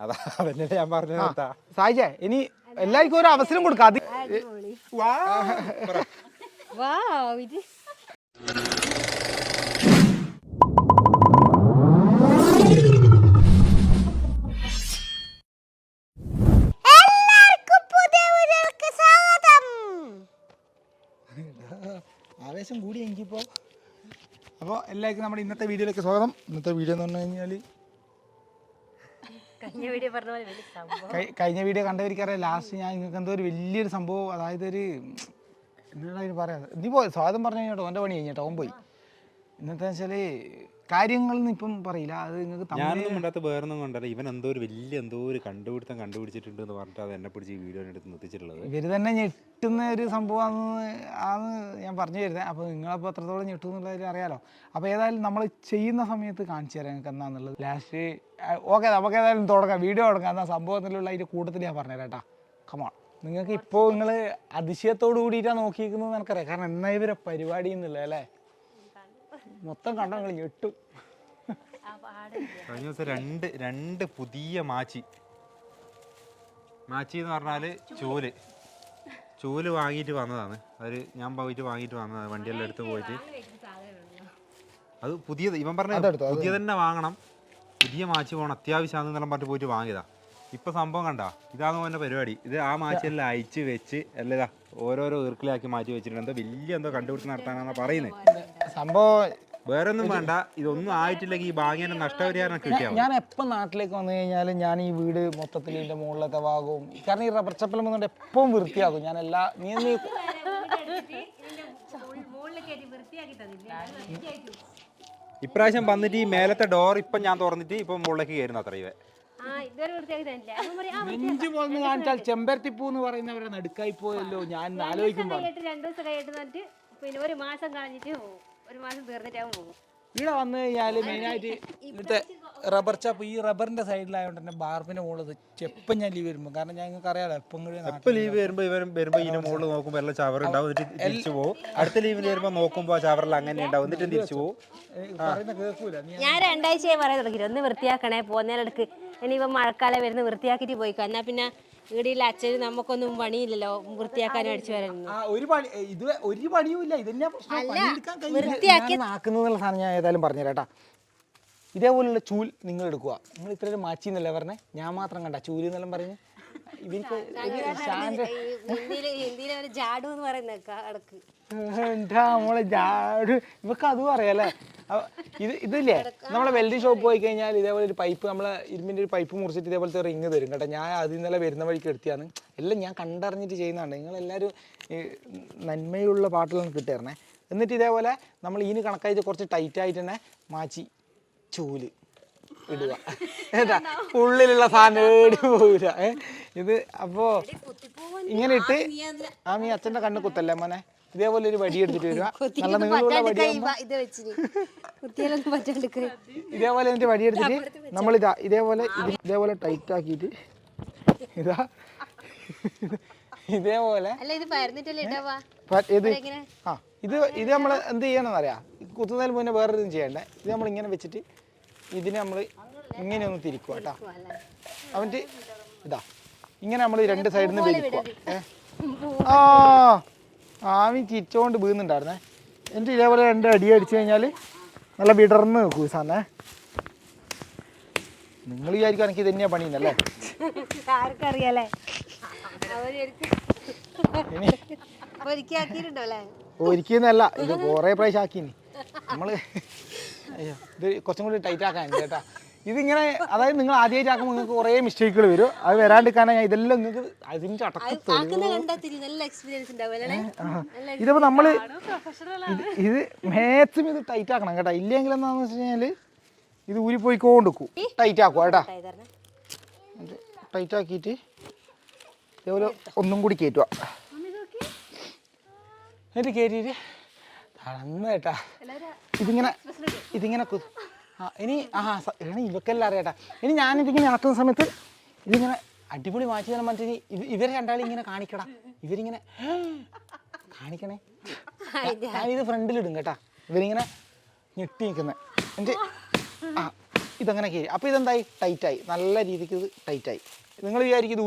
അതന്നെ ഞാൻ പറഞ്ഞ സായിച്ചേ ഇനി എല്ലാവർക്കും ഒരു അവസരം കൊടുക്കാം അത് ആവേശം കൂടി എനിക്കിപ്പോൾ. അപ്പോൾ എല്ലാവർക്കും നമ്മുടെ ഇന്നത്തെ വീഡിയോയിലേക്ക് സ്വാഗതം. ഇന്നത്തെ വീഡിയോ എന്ന് പറഞ്ഞു കഴിഞ്ഞാൽ കഴിഞ്ഞ വീഡിയോ കണ്ടവർക്കറിയാം. ലാസ്റ്റ് ഞാൻ നിങ്ങൾക്ക് എന്തോ ഒരു വലിയൊരു സംഭവം, അതായത് ഒരു എന്താ പറയാം, നീ പോയി സ്വാഗതം പറഞ്ഞു കഴിഞ്ഞോട്ടോ, എൻ്റെ പണി കഴിഞ്ഞിട്ടോ ഓൻ പോയി. ഇന്നത്തെ വെച്ചാൽ കാര്യങ്ങളൊന്നും ഇപ്പം പറയില്ല, അത് നിങ്ങൾക്ക് ഞാനൊന്നും കണ്ടാത്ത വേറൊന്നും കണ്ടല്ല. ഇവൻ എന്തോ ഒരു വലിയ എന്തോ ഒരു കണ്ടുപിടിച്ചിട്ടുണ്ട് എന്ന് പറഞ്ഞിട്ട് അത് എന്നെ പിടിച്ച് ഈ വീഡിയോ എടുത്ത് നിർത്തിച്ചിട്ടുള്ളത്. ഇവർ തന്നെ ഞെട്ടുന്ന ഒരു സംഭവമാണ് ഞാൻ പറഞ്ഞു തരുന്നത്. അപ്പോൾ നിങ്ങളപ്പോൾ എത്രത്തോളം ഞെട്ടും എന്നുള്ളതിൽ അറിയാലോ. അപ്പോൾ ഏതായാലും നമ്മൾ ചെയ്യുന്ന സമയത്ത് കാണിച്ചു തരാം നിങ്ങൾക്ക് എന്താണെന്നുള്ളത്. ലാസ്റ്റ് ഓക്കെ, നമുക്ക് ഏതായാലും തുടങ്ങാം, വീഡിയോ തുടങ്ങാം. എന്നാൽ സംഭവത്തിലുള്ള അതിൻ്റെ കൂട്ടത്തിൽ ഞാൻ പറഞ്ഞുതരാം കേട്ടോ. കമോൺ. നിങ്ങൾക്ക് ഇപ്പോൾ നിങ്ങൾ അതിശയത്തോടു കൂടിയിട്ടാണ് നോക്കിയിരിക്കുന്നത് എനിക്കറിയാം. കാരണം എന്നാ ഇവരെ പരിപാടി എന്നുള്ളത് അല്ലേ, മൊത്തം കണ്ട നിങ്ങൾ ഞെട്ടും. കഴിഞ്ഞ ദിവസം രണ്ട് പുതിയ മാച്ചി എന്ന് പറഞ്ഞാൽ ചൂല് വാങ്ങിയിട്ട് വന്നതാണ്. അത് ഞാൻ പോയിട്ട് വാങ്ങിയിട്ട് വന്നതാണ്, വണ്ടിയെല്ലാം എടുത്ത് പോയിട്ട്. അത് പുതിയത് ഇവൻ പറഞ്ഞ പുതിയ തന്നെ വാങ്ങണം, പുതിയ മാച്ചി പോകണം അത്യാവശ്യമാണെന്നെല്ലാം പറഞ്ഞിട്ട് പോയിട്ട് വാങ്ങിയതാ. ഇപ്പൊ സംഭവം കണ്ട, ഇതാണ് അവൻ്റെ പരിപാടി. ഇത് ആ മാച്ചെല്ലാം അയച്ച് വെച്ച് അല്ലേതാ ഓരോരോ ഈർക്കിലാക്കി മാറ്റി വെച്ചിട്ടുണ്ട്. എന്തോ വലിയ എന്തോ കണ്ടുപിടിച്ച് നടത്താനാണ് പറയുന്നത്. സംഭവം വേറെ ഒന്നും വേണ്ട, ഇതൊന്നും ആയിട്ടില്ലെങ്കിൽ ഈ ഭാഗ്യം നഷ്ടപരിഹാരം കിട്ടിയാൽ. ഞാൻ എപ്പം നാട്ടിലേക്ക് വന്നു കഴിഞ്ഞാൽ ഞാൻ ഈ വീട് മൊത്തത്തിൽ ഇതിൻ്റെ മുകളിലത്തെ ഭാഗവും, കാരണം ഈ റബ്ബർ ചപ്പലം വന്നുകൊണ്ട് എപ്പം വൃത്തിയാക്കും ഞാൻ. എല്ലാ നീ ഇപ്രാവശ്യം വന്നിട്ട് ഈ മേലത്തെ ഡോർ ഇപ്പം ഞാൻ തുറന്നിട്ട് ഇപ്പം മുകളിലേക്ക് കയറുന്നു അത്രയേ. നെഞ്ചു പോന്ന് കാണിച്ചാൽ ചെമ്പരത്തിപ്പൂ എന്ന് പറയുന്നവരെ നടുക്കായി പോയല്ലോ. ഞാൻ ആലോചിക്കുമ്പോൾ 2 ദിവസം കഴിഞ്ഞിട്ട് പിന്നെ ഒരു മാസം കഴിഞ്ഞിട്ട് പോകും, ഒരു മാസം തീർന്നിട്ടാവും പോകും. ഇവിടെ വന്നു കഴിഞ്ഞാൽ മെയിനായിട്ട് ഇവിടുത്തെ റബ്ബർ ചപ്പ്, ഈ റബ്ബറിന്റെ സൈഡിലായതുകൊണ്ട് തന്നെ ബാർബിന്റെ മുകളിൽ ചെപ്പം ഞാൻ ലീവ് വരുമ്പോൾ, കാരണം ഞങ്ങൾക്ക് അറിയാലോ എപ്പോൾ ലീവ് വരുമ്പോൾ ഇതിന്റെ മുകളിൽ നോക്കുമ്പോൾ എല്ലാം ചവർ ഉണ്ടാവും, എന്നിട്ട് തിരിച്ചു പോകും. അടുത്ത ലീവിൽ വരുമ്പോൾ നോക്കുമ്പോൾ ആ ചവറിൽ അങ്ങനെ ഉണ്ടാവും, എന്നിട്ട് തിരിച്ചു പോകും. പറയുന്ന കേൾക്കൂല. ഞാൻ 2 ആഴ്ചയായി പറയാൻ തുടങ്ങി, ഒന്ന് വൃത്തിയാക്കണേ പോകുന്നതിനിടക്ക്. ഇനിയിപ്പോൾ മഴക്കാലം വരുന്ന വൃത്തിയാക്കിയിട്ട് പോയിക്കോ, എന്നാൽ പിന്നെ വീടില്ല അച്ഛന് നമുക്കൊന്നും പണിയില്ലല്ലോ വൃത്തിയാക്കാനും അടിച്ചു വരാനൊന്നും. ഒരു പണിയുമില്ല, ഇതെന്നാക്കുന്നുള്ള സാധനം ഞാൻ ഏതായാലും പറഞ്ഞുതരാം. ഇതേപോലുള്ള ചൂൽ നിങ്ങൾ എടുക്കുക. നിങ്ങൾ ഇത്ര മാച്ചി എന്നല്ലേ പറഞ്ഞേ, ഞാൻ മാത്രം കണ്ട ചൂല് എന്നെല്ലാം പറഞ്ഞ് ഇവർക്ക് മോളെ ജാട്, ഇവർക്ക് അതും അറിയാല്ലേ. ഇതില്ലേ നമ്മളെ വെൽഡിങ് ഷോപ്പ് പോയി കഴിഞ്ഞാൽ ഇതേപോലെ ഒരു പൈപ്പ്, നമ്മളെ ഇരുമ്പിൻ്റെ ഒരു പൈപ്പ് മുറിച്ചിട്ട് ഇതേപോലത്തെ റിങ് തരും കേട്ടോ. ഞാൻ അതിൽ നിന്നല്ല വരുന്ന വഴിക്ക് എടുത്തിയാണ്. എല്ലാം ഞാൻ കണ്ടറിഞ്ഞിട്ട് ചെയ്യുന്നതാണ്. നിങ്ങളെല്ലാവരും നന്മയുള്ള പാട്ടിലാണ് കിട്ടിയിരുന്നേ. എന്നിട്ട് ഇതേപോലെ നമ്മൾ ഇതിന് കണക്കായിട്ട് കുറച്ച് ടൈറ്റായിട്ട് തന്നെ മാച്ചി ചൂല് ഇടുക. ഏതാ ഉള്ളിലുള്ള സാധനം ഏടി പോവില്ല. ഇത് അപ്പോൾ ഇങ്ങനെ ഇട്ട് നീ അച്ഛൻ്റെ കണ്ണ് കുത്തല്ലേ മോനെ. ഇതേപോലെ ഒരു വടി എടുത്തിട്ട് വരിക, നല്ല നീളമുള്ള വടി. ഇതേപോലെ എന്നിട്ട് വടി എടുത്തിട്ട് നമ്മളിതാ ഇതേപോലെ ടൈറ്റ് ആക്കിയിട്ട് ഇതാ ഇതേപോലെ ഇത് നമ്മൾ എന്ത് ചെയ്യണമെന്ന് അറിയാം. കുത്തുന്നതിന് മുന്നേ വേറൊരു ചെയ്യണ്ടേ. ഇത് നമ്മൾ ഇങ്ങനെ വെച്ചിട്ട് ഇതിനെ നമ്മൾ ഇങ്ങനെ ഒന്ന് തിരിക്കുക കേട്ടോ. അവൻ്റെ ഇതാ ഇങ്ങനെ നമ്മൾ 2 സൈഡിൽ നിന്ന് വലിക്കുക. ആവി ചിരിച്ചുകൊണ്ട് വീഴുന്നുണ്ടായിരുന്നേ. എന്നിട്ട് ഇതേപോലെ 2 അടി അടിച്ചു കഴിഞ്ഞാൽ നല്ല വിടർന്ന് നിൽക്കൂ സാധനേ. നിങ്ങൾ വിചാരിക്കും എനിക്ക് ഇത് തന്നെയാണ് പണിയുന്നല്ലേ. ഒരിക്കലല്ല, ഇത് കുറേ പ്രാവശ്യം ആക്കിനി നമ്മള്. അയ്യോ, ഇത് കുറച്ചും കൂടി ടൈറ്റ് ആക്കാൻ കേട്ടാ. ഇതിങ്ങനെ, അതായത് നിങ്ങൾ ആദ്യമായിട്ട് ആക്കുമ്പോൾ നിങ്ങൾക്ക് കുറേ മിസ്റ്റേക്കുകൾ വരും. അത് വരാണ്ടിരിക്കാനാണ് ഞാൻ ഇതെല്ലാം നിങ്ങൾക്ക് അതിൻ്റെ ഇതിപ്പോൾ നമ്മൾ ഇത് മാക്സിമം ഇത് ടൈറ്റ് ആക്കണം കേട്ടോ. ഇല്ലെങ്കിൽ എന്താണെന്ന് വെച്ച് കഴിഞ്ഞാൽ ഇത് ഊരിപ്പോയിക്കൊണ്ടിരിക്കും. ടൈറ്റ് ആക്കുക കേട്ടാ. ടൈറ്റ് ആക്കിയിട്ട് ഇതേപോലെ ഒന്നും കൂടി കയറ്റുക. എന്നിട്ട് കയറ്റിയിട്ട് തളർന്ന് കേട്ടാ. ഇതിങ്ങനെ ഇനി ഇവക്കെല്ലാം അറിയാട്ടാ. ഇനി ഞാനിതിങ്ങനെ ആക്കുന്ന സമയത്ത് ഇതിങ്ങനെ അടിപൊളി മാറ്റി തരാൻ പറ്റി. ഇവരെ രണ്ടാളും ഇങ്ങനെ കാണിക്കടാ. ഇവരിങ്ങനെ കാണിക്കണേ. ഞാനിത് ഫ്രണ്ടിലിടും കേട്ടാ. ഇവരിങ്ങനെ ഞെട്ടി നിൽക്കുന്നത്. എന്നിട്ട് ഇതങ്ങനെ കയറി. അപ്പോൾ ഇതെന്തായി? ടൈറ്റായി, നല്ല രീതിക്ക് ഇത് ടൈറ്റായി. നിങ്ങൾ വിചാരിക്കും ഇത്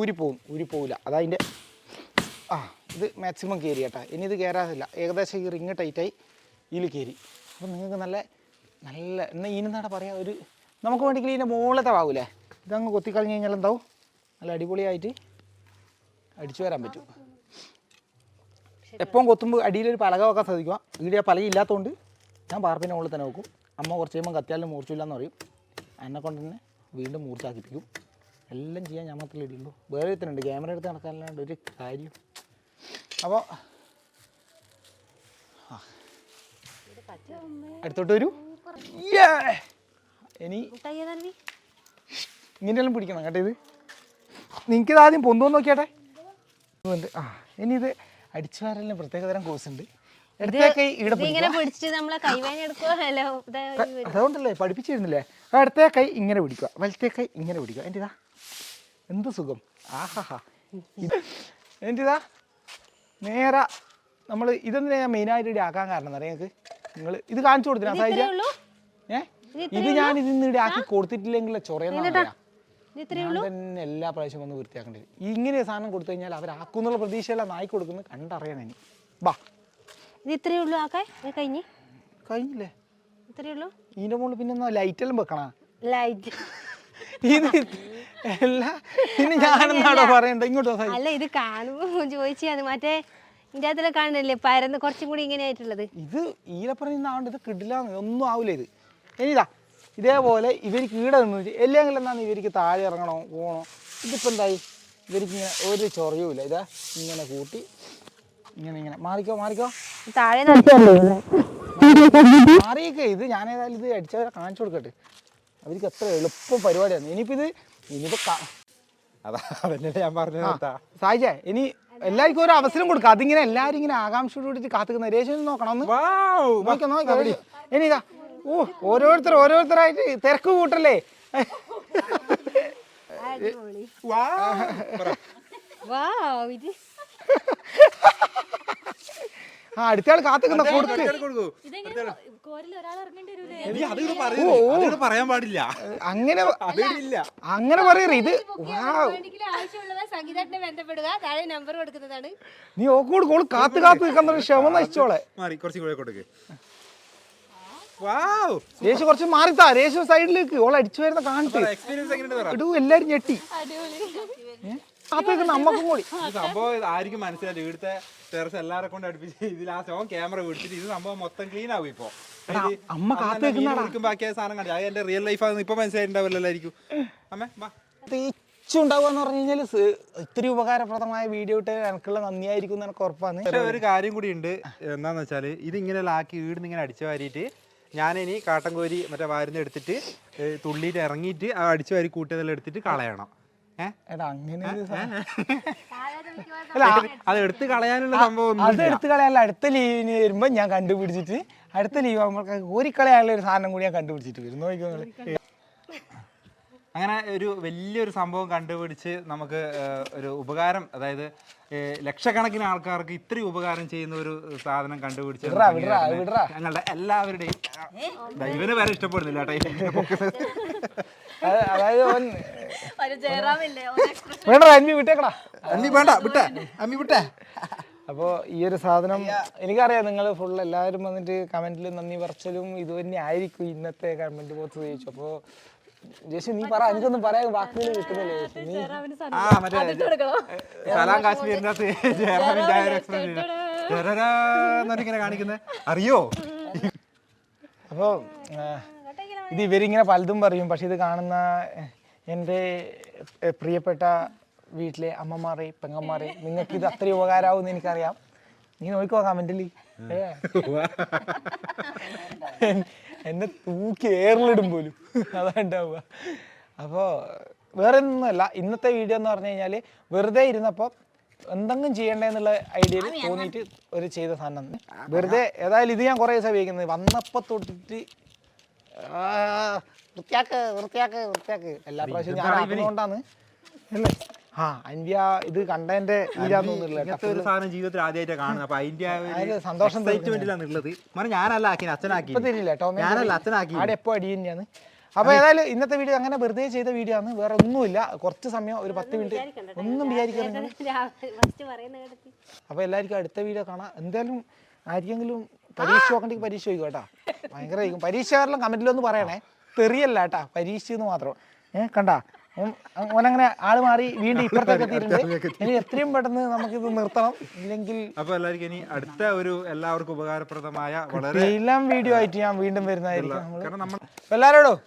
ഊരിപ്പോവില്ല. അതതിൻ്റെ ഇത് മാക്സിമം കയറി കേട്ടോ. ഇനി ഇത് കയറാറില്ല, ഏകദേശം ഈ റിങ് ടൈറ്റായി ഇതിൽ കയറി. അപ്പോൾ നിങ്ങൾക്ക് നല്ല എന്നാൽ ഇതിനെന്താണ് പറയുക, ഒരു നമുക്ക് വേണമെങ്കിൽ ഇതിൻ്റെ മുകളിലത്തെ ആവൂലേ, ഇതങ്ങ് കൊത്തിക്കളഞ്ഞ് കഴിഞ്ഞാൽ എന്താവും, നല്ല അടിപൊളിയായിട്ട് അടിച്ചു വരാൻ പറ്റും. എപ്പോഴും കൊത്തുമ്പോൾ അടിയിലൊരു പലക വെക്കാൻ ശ്രദ്ധിക്കുക. ഇവിടെ ആ പലക ഇല്ലാത്തതുകൊണ്ട് ഞാൻ പാർപ്പിൻ്റെ മുകളിൽ തന്നെ വെക്കും. അമ്മ കുറച്ച് കഴിയുമ്പോൾ കത്തിയാലും മൂർച്ചില്ല എന്ന് പറയും. എന്നെ കൊണ്ട് തന്നെ വീണ്ടും മൂർച്ചാക്കിപ്പിക്കും. എല്ലാം ചെയ്യാൻ ഞാൻ മാത്രമേ ഇടുള്ളൂ. വേറെ എത്തുന്നുണ്ട് ക്യാമറ എടുത്ത് നടക്കാനല്ലാണ്ട് ഒരു കാര്യം. അപ്പോൾ അടുത്തോട്ട് വരൂ. ഇനി ഇങ്ങനെയെല്ലാം പിടിക്കണം കേട്ടോ. ഇത് നിങ്ങൾക്കിത് ആദ്യം പൊന്തോന്ന് നോക്കിയാട്ടെ. ഇനി ഇത് അടിച്ചു വരാനും പ്രത്യേക തരം കോഴ്സ് ഉണ്ട്. അതുകൊണ്ടല്ലേ പഠിപ്പിച്ചിരുന്നില്ലേ. അടുത്ത കൈ ഇങ്ങനെ പിടിക്കുക, വലത്തെ കൈ ഇങ്ങനെ പിടിക്കുക. എൻ്റെ ഇതാ എന്ത് സുഖം. ആഹാ എൻ്റെ ഇതാ നേരെ നമ്മൾ ഇതൊന്നും ഞാൻ മെയിനായിട്ട് ഇവിടെ ആക്കാൻ കാരണം എന്താ നിങ്ങൾക്ക്, നിങ്ങൾ ഇത് കാണിച്ചു കൊടുത്തില്ല സായിജ. ഇത് ഞാൻ ഇതിന്ന് ഇവിടെ ആക്കി കൊടുത്തിട്ടില്ലെങ്കിൽ ചൊറയെന്നാ ഞാൻ തന്നെ എല്ലാ പ്രാവശ്യം ഒന്ന് വൃത്തിയാക്കേണ്ടത്. ഇങ്ങനെ സാധനം കൊടുത്തു കഴിഞ്ഞാൽ അവരാക്കുന്നുള്ള പ്രതീക്ഷയെല്ലാം നായി കൊടുക്കുന്നത് കണ്ടറിയണം. ഇനി ബാ ഇത്രയേ ഉള്ളൂ ആക്കാൻ കഴിഞ്ഞില്ലേ? ഇത്രയേ ഉള്ളൂ. ഇതിന്റെ മുകളിൽ പിന്നെ ലൈറ്റെല്ലാം വെക്കണ. ലൈറ്റ് ഇത് എല്ലാം പിന്നെ ഞാനെന്നാണോ പറയണ്ട. ഇങ്ങോട്ടോ അല്ല, ഇത് കാണുമ്പോ ചോദിച്ചാണ്. മറ്റേ ഇതിന്റെ അകത്തിലെ കാണുന്നില്ലേ പരന്ന് കുറച്ചും കൂടി ഇങ്ങനെ ആയിട്ടുള്ളത്. ഇത് ഈലപ്പറഞ്ഞാണ്ട് ഇത് കിടില്ലാന്ന് ഒന്നും ആവില്ല. ഇത് ഇനിതാ ഇതേപോലെ ഇവർക്ക് ഈടെ നിന്ന് എല്ലാം എന്നാണ് ഇവർക്ക് താഴെ ഇറങ്ങണോ പോകണോ. ഇതിപ്പോൾ എന്തായി, ഇവർക്ക് ഇങ്ങനെ ഒരു ചൊറയുമില്ല. ഇതാ ഇങ്ങനെ കൂട്ടി ഇങ്ങനെ മാറിക്കോ താഴെ മാറിയൊക്കെ. ഇത് ഞാനേതായാലും ഇത് അടിച്ചവരെ കാണിച്ചു കൊടുക്കട്ടെ. അവർക്ക് എത്ര എളുപ്പം പരിപാടിയാണ്. ഇനിയിപ്പോൾ അതന്നെ ഞാൻ പറഞ്ഞത് സായിജേ, ഇനി എല്ലാവർക്കും ഒരു അവസരം കൊടുക്കുക. അതിങ്ങനെ എല്ലാവരും ഇങ്ങനെ ആകാംക്ഷയോട് കൂടിയിട്ട് കാത്തുക്കുന്ന രേഷൻ നോക്കണം. നോക്കാം. ഇനി ഇതാ ഓരോരുത്തരായിട്ട് തിരക്ക് കൂട്ടല്ലേ. അടുത്തയാൾ കാത്തുക്കുന്ന കൊടുക്ക്. പറയാൻ പാടില്ല അങ്ങനെ പറയരുത്. ഇത് നീ ഓക്കോട് കോള് കാത്ത് നിൽക്കുന്ന ക്ഷമ നശിച്ചോളെ. രേഷു കുറച്ച് മാറിത്താ. രേഷു സൈഡിലേക്ക് ഓൾ അടിച്ചു വരുന്ന കാണിട്ട് ഇടൂ. എല്ലാരും ഞെട്ടി കാത്തുനിൽക്കുന്ന അമ്മക്കും കൂടി സംഭവം ആയിരിക്കും മനസ്സിലായി. ഇവിടുത്തെ ടെറസ് എല്ലാരെ കൊണ്ട് അടുപ്പിച്ച് ഇതിൽ ആ ക്യാമറ പിടിച്ചിട്ട് ഇത് സംഭവം മൊത്തം ക്ലീൻ ആവും. ഇപ്പൊ അമ്മ കാത്തുനിൽക്കുന്ന ബാക്കിയ സാധനം കണ്ടു. അത് എന്റെ റിയൽ ലൈഫ് ആണെന്ന് ഇപ്പൊ മനസ്സിലായിട്ടുണ്ടാവില്ലായിരിക്കും. അമ്മേ ഉണ്ടാവുകയെന്ന് പറഞ്ഞു കഴിഞ്ഞാൽ ഇത്തിരി ഉപകാരപ്രദമായ വീഡിയോ ഇട്ട് എനിക്കുള്ള നന്ദിയായിരിക്കും എന്ന് എനിക്ക് ഉറപ്പാണ്. പക്ഷെ ഒരു കാര്യം കൂടി ഉണ്ട്. എന്താന്ന് വെച്ചാൽ ഇതിങ്ങനെ ആക്കി വീടിന് ഇങ്ങനെ അടിച്ചു വാരിയിട്ട് ഞാനിനി കാട്ടൻ കോരി മറ്റേ വാരുന്ന എടുത്തിട്ട് തുള്ളിയിട്ട് ഇറങ്ങിയിട്ട് ആ അടിച്ചു വാരി കൂട്ടിയതെല്ലാം എടുത്തിട്ട് കളയണം. അങ്ങനെ അത് എടുത്ത് കളയാനുള്ള സംഭവം അത് എടുത്ത് കളയാനുള്ള അടുത്ത ലീവിന് വരുമ്പോ ഞാൻ കണ്ടുപിടിച്ചിട്ട് അടുത്ത ലീവ് ആകുമ്പോൾ കോരിക്കളയാനുള്ള ഒരു സാധനം കൂടി ഞാൻ കണ്ടുപിടിച്ചിട്ട് വരും. നോക്കിക്കോളെ. അങ്ങനെ ഒരു വലിയൊരു സംഭവം കണ്ടുപിടിച്ച് നമുക്ക് ഒരു ഉപകാരം, അതായത് ലക്ഷക്കണക്കിന് ആൾക്കാർക്ക് ഇത്രയും ഉപകാരം ചെയ്യുന്ന ഒരു സാധനം കണ്ടുപിടിച്ച് ഞങ്ങളുടെ എല്ലാവരുടെയും ഇവന് വരെ ഇഷ്ടപ്പെടുന്നില്ല അപ്പോൾ ഈ ഒരു സാധനം എനിക്കറിയാം നിങ്ങൾ ഫുൾ എല്ലാവരും വന്നിട്ട് കമന്റിൽ നന്ദി പറച്ചിലും ഇത് തന്നെ ആയിരിക്കും ഇന്നത്തെ കമന്റ് ബോക്സ് ചോദിച്ചു. അപ്പോൾ ജേഷു നീ പറ, എനിക്കൊന്നും പറയാൻ വാക്കുകൾ കിട്ടുന്നില്ലേ. കാണിക്കുന്നത് അറിയോ? അപ്പോൾ ഇത് ഇവരിങ്ങനെ പലതും പറയും. പക്ഷെ ഇത് കാണുന്ന എൻ്റെ പ്രിയപ്പെട്ട വീട്ടിലെ അമ്മമാരെ പെങ്ങന്മാരെ നിങ്ങൾക്ക് ഇത് അത്രയും ഉപകാരമാവുമെന്ന് എനിക്കറിയാം. നീ നോക്കിക്കോ കമന്റിൽ എന്നെ തൂക്കി ഏറിലിടും പോലും അതാണ്ടാവുക. അപ്പോൾ വേറെ ഒന്നുമല്ല, ഇന്നത്തെ വീഡിയോ എന്ന് പറഞ്ഞു കഴിഞ്ഞാൽ വെറുതെ ഇരുന്നപ്പോൾ എന്തെങ്കിലും ചെയ്യണ്ടെന്നുള്ള ഐഡിയയിൽ തോന്നിയിട്ട് ഒരു ചെയ്ത സാധനം വെറുതെ. ഏതായാലും ഇത് ഞാൻ കുറേ ദിവസം ഉപയോഗിക്കുന്നത്. വന്നപ്പോൾ തൊട്ടിട്ട് വൃത്തിയാക്ക് എല്ലാ പ്രാവശ്യവും ഞാൻ ആക്കുന്നതുകൊണ്ടാണ് അല്ലേ. അന്ത്യ ഇത് കണ്ടതിന്റെ ജീവിതത്തിൽ ആദ്യമായിട്ട് കാണുന്നത്. അപ്പൊ അതിന്റെ സന്തോഷം ഉള്ളത് ഞാനല്ല ആക്കി, അച്ഛനാക്കി. ഇപ്പൊ തരില്ല ടോമി, ഞാനല്ല അച്ഛനാക്കി. അവിടെ എപ്പോ അടി തന്നെയാണ്. അപ്പോൾ ഏതായാലും ഇന്നത്തെ വീഡിയോ അങ്ങനെ വെറുതെ ചെയ്ത വീഡിയോ ആണ്, വേറെ ഒന്നുമില്ല. കുറച്ച് സമയം ഒരു 10 മിനിറ്റ് ഒന്നും വിചാരിക്കുന്നത്. അപ്പോൾ എല്ലാവർക്കും അടുത്ത വീഡിയോ കാണാം. എന്തായാലും ആർക്കെങ്കിലും പരീക്ഷ നോക്കണ്ടെങ്കിൽ പരീക്ഷ ചോദിക്കും കേട്ടോ. ഭയങ്കരമായിരിക്കും പരീക്ഷകാരെല്ലാം കമൻറ്റിലൊന്ന് പറയണേ. തെറിയല്ല കേട്ടാ, പരീക്ഷ എന്ന് മാത്രം. കണ്ടാ ഓനങ്ങനെ ആള് മാറി വീണ്ടും ഇപ്പുറത്തേക്ക് എത്തിയിട്ടുണ്ട്. ഇനി എത്രയും പെട്ടെന്ന് നമുക്കിത് നിർത്തണം, ഇല്ലെങ്കിൽ അപ്പോൾ എല്ലാവർക്കും ഇനി അടുത്ത ഒരു എല്ലാവർക്കും ഉപകാരപ്രദമായ വളരെ എല്ലാം വീഡിയോ ആയിട്ട് ഞാൻ വീണ്ടും വരുന്നതായിരിക്കും. കാരണം നമ്മൾ എല്ലാവരോടും